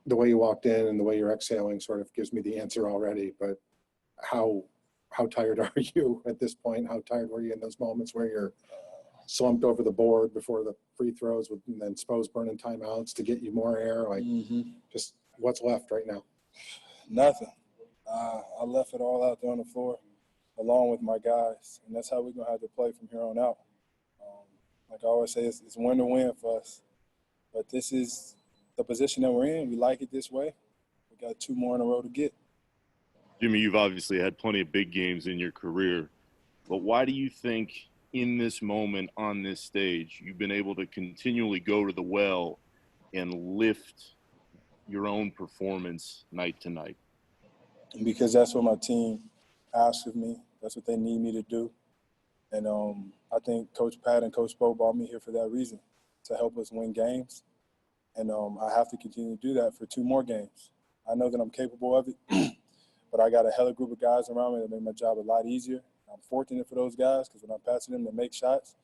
the way you walked in and the way you're exhaling sort of gives me the answer already. But how tired are you at this point? How tired were you in those moments where you're slumped over the board before the free throws and then Spo's burning timeouts to get you more air? Like, just what's left right now? Nothing. I left it all out there on the floor along with my guys, and that's how we're going to have to play from here on out. Like I always say, it's win to win for us. But this is the position that we're in. We like it this way. We got 2 more in a row to get. Jimmy, you've obviously had plenty of big games in your career, but why do you think in this moment on this stage you've been able to continually go to the well and lift your own performance night to night? Because that's what my team asks of me. That's what they need me to do. And I think Coach Pat and Coach Spo brought me here for that reason, to help us win games. And I have to continue to do that for 2 more games. I know that I'm capable of it, but I got a hella group of guys around me that make my job a lot easier. I'm fortunate for those guys because when I'm passing them to make shots,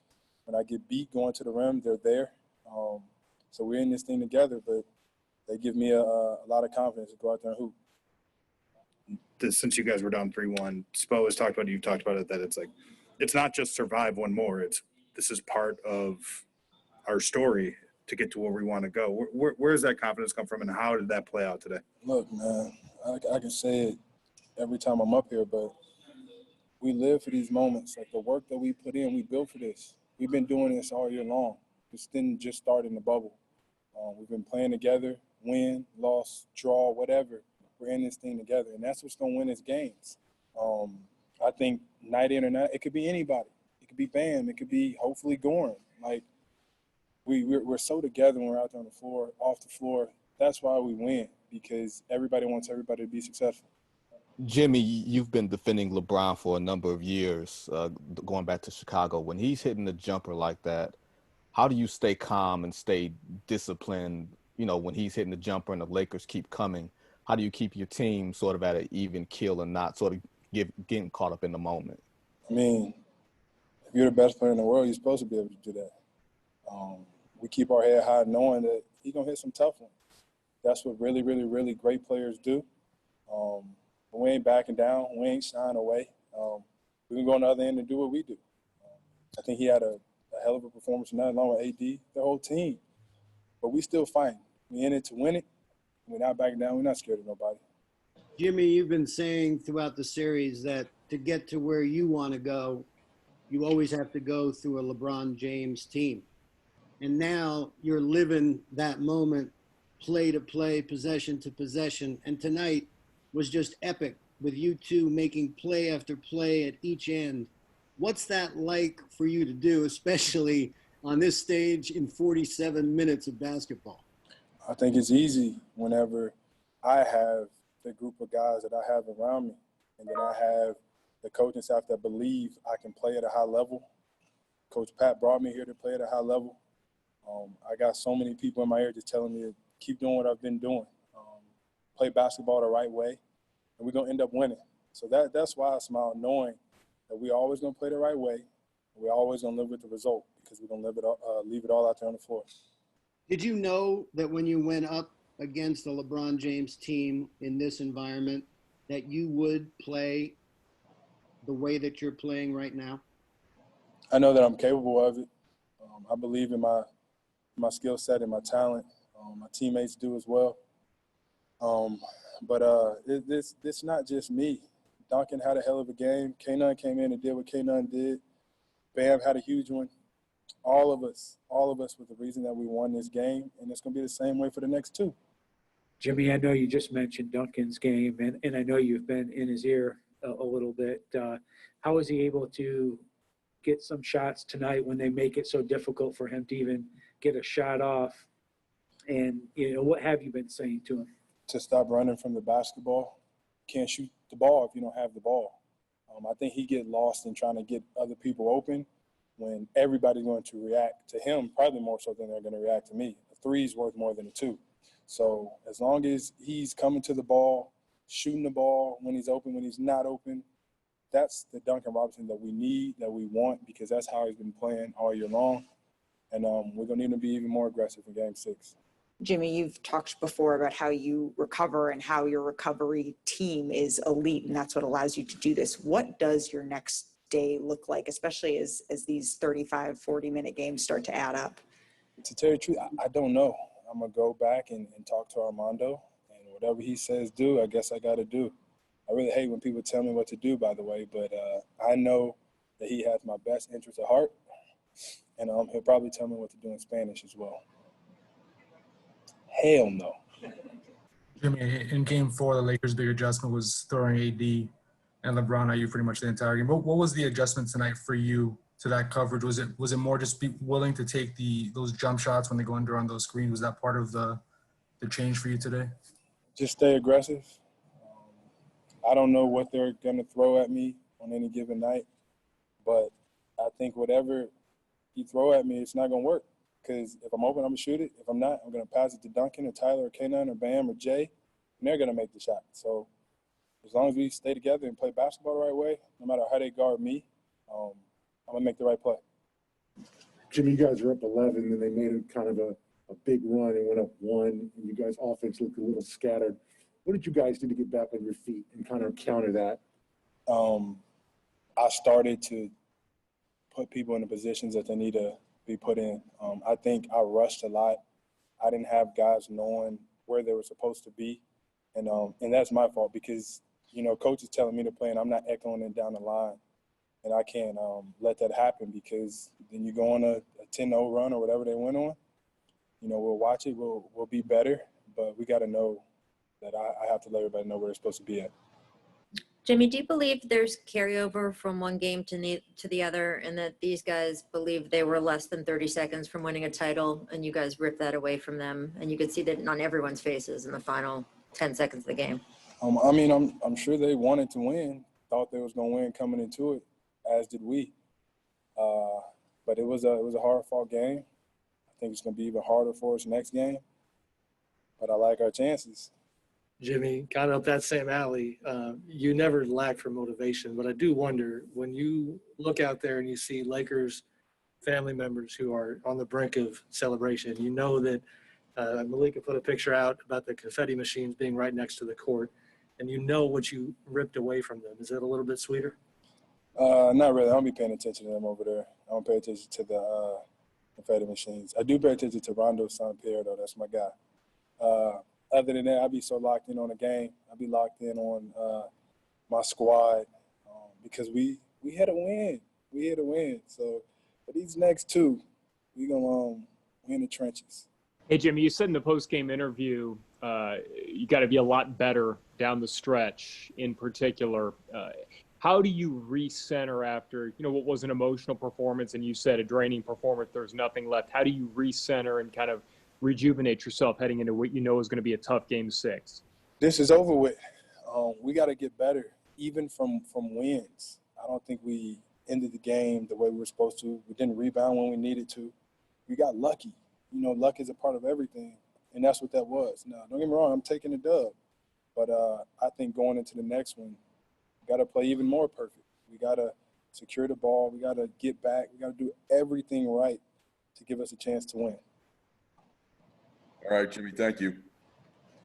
when I get beat going to the rim, they're there. So we're in this thing together, but they give me a lot of confidence to go out there and hoop. Since you guys were down 3-1, Spo has talked about it, you've talked about it, that it's like, it's not just survive one more. This is part of our story to get to where we want to go. Where does that confidence come from, and how did that play out today? Look, man, I can say it every time I'm up here, but we live for these moments. Like the work that we put in, we built for this. We've been doing this all year long. This didn't just start in the bubble. We've been playing together, win, loss, draw, whatever. We're in this thing together, and that's what's going to win us games. I think night in or night, it could be anybody. It could be Bam. It could be hopefully Goran. Like we're so together when we're out there on the floor, off the floor. That's why we win, because everybody wants everybody to be successful. Jimmy, you've been defending LeBron for a number of years, going back to Chicago. When he's hitting the jumper like that, how do you stay calm and stay disciplined, when he's hitting the jumper and the Lakers keep coming? How do you keep your team sort of at an even keel and not sort of getting caught up in the moment? I mean, if you're the best player in the world, you're supposed to be able to do that. We keep our head high knowing that he's going to hit some tough ones. That's what really, really, really great players do. But we ain't backing down. We ain't shying away. We can go on the other end and do what we do. I think he had a hell of a performance tonight along with AD, the whole team. But we still fighting. We in it to win it. We're not backing down. We're not scared of nobody. Jimmy, you've been saying throughout the series that to get to where you want to go, you always have to go through a LeBron James team. And now you're living that moment, play to play, possession to possession. And tonight was just epic with you two making play after play at each end. What's that like for you to do, especially on this stage in 47 minutes of basketball? I think it's easy whenever I have the group of guys that I have around me, and then I have the coaching staff that believe I can play at a high level. Coach Pat brought me here to play at a high level. I got so many people in my ear just telling me to keep doing what I've been doing, play basketball the right way, and we're going to end up winning. So that's why I smile, knowing that we're always going to play the right way, and we're always going to live with the result, because we're going to leave it all out there on the floor. Did you know that when you went up against the LeBron James team in this environment that you would play the way that you're playing right now? I know that I'm capable of it. I believe in my skill set and my talent. My teammates do as well. But it's not just me. Duncan had a hell of a game. K-Nun came in and did what K-Nun did. Bam had a huge one. All of us were the reason that we won this game, and it's going to be the same way for the next 2. Jimmy, I know you just mentioned Duncan's game, and I know you've been in his ear a little bit. How was he able to get some shots tonight when they make it so difficult for him to even get a shot off? And, what have you been saying to him? To stop running from the basketball. Can't shoot the ball if you don't have the ball. I think he get lost in trying to get other people open when everybody's going to react to him, probably more so than they're going to react to me. A 3 is worth more than a 2. So as long as he's coming to the ball, shooting the ball when he's open, when he's not open, that's the Duncan Robinson that we need, that we want, because that's how he's been playing all year long. And we're going to need to be even more aggressive in Game 6. Jimmy, you've talked before about how you recover and how your recovery team is elite, and that's what allows you to do this. What does your next day look like, especially as these 35, 40-minute games start to add up? To tell you the truth, I don't know. I'm going to go back and talk to Armando, and whatever he says do, I guess I got to do. I really hate when people tell me what to do, by the way, but I know that he has my best interest at heart, and he'll probably tell me what to do in Spanish as well. Hell no. Jimmy, in game 4, the Lakers' big adjustment was throwing AD and LeBron at you pretty much the entire game. What was the adjustment tonight for you to that coverage? Was it more just be willing to take those jump shots when they go under on those screens? Was that part of the change for you today? Just stay aggressive. I don't know what they're going to throw at me on any given night, but I think whatever you throw at me, it's not going to work. Because if I'm open, I'm going to shoot it. If I'm not, I'm going to pass it to Duncan or Tyler or K9 or Bam or Jay, and they're going to make the shot. So as long as we stay together and play basketball the right way, no matter how they guard me, I'm going to make the right play. Jimmy, you guys were up 11, and they made it kind of a big run and went up 1, and you guys' offense looked a little scattered. What did you guys do to get back on your feet and kind of counter that? I started to put people in the positions that they need to be put in. I think I rushed a lot. I didn't have guys knowing where they were supposed to be, and that's my fault because, coach is telling me to play, and I'm not echoing it down the line, and I can't let that happen because then you go on a 10-0 run or whatever they went on. We'll watch it. We'll be better, but we got to know that I have to let everybody know where they're supposed to be at. Jimmy, do you believe there's carryover from one game to the other, and that these guys believe they were less than 30 seconds from winning a title, and you guys ripped that away from them, and you could see that on everyone's faces in the final 10 seconds of the game? I'm sure they wanted to win, thought they was going to win coming into it, as did we. But it was a hard-fought game. I think it's going to be even harder for us next game. But I like our chances. Jimmy, kind of up that same alley, you never lack for motivation, but I do wonder when you look out there and you see Lakers family members who are on the brink of celebration, you know that Malika put a picture out about the confetti machines being right next to the court, and you know what you ripped away from them. Is that a little bit sweeter? Not really. I don't be paying attention to them over there. I don't pay attention to the confetti machines. I do pay attention to Rondo's son, Pierre, though. That's my guy. Other than that, I'll be so locked in on the game. I'll be locked in on my squad because we had a win. We had a win. So for these next 2, we going to win in the trenches. Hey, Jimmy, you said in the post-game interview you got to be a lot better down the stretch in particular. How do you recenter after, what was an emotional performance and you said a draining performance, there's nothing left? How do you recenter and kind of rejuvenate yourself heading into what you know is going to be a tough game 6? This is over with. We got to get better, even from wins. I don't think we ended the game the way we were supposed to. We didn't rebound when we needed to. We got lucky. Luck is a part of everything, and that's what that was. Now, don't get me wrong, I'm taking the dub. But I think going into the next one, we got to play even more perfect. We got to secure the ball. We got to get back. We got to do everything right to give us a chance to win. All right, Jimmy, thank you.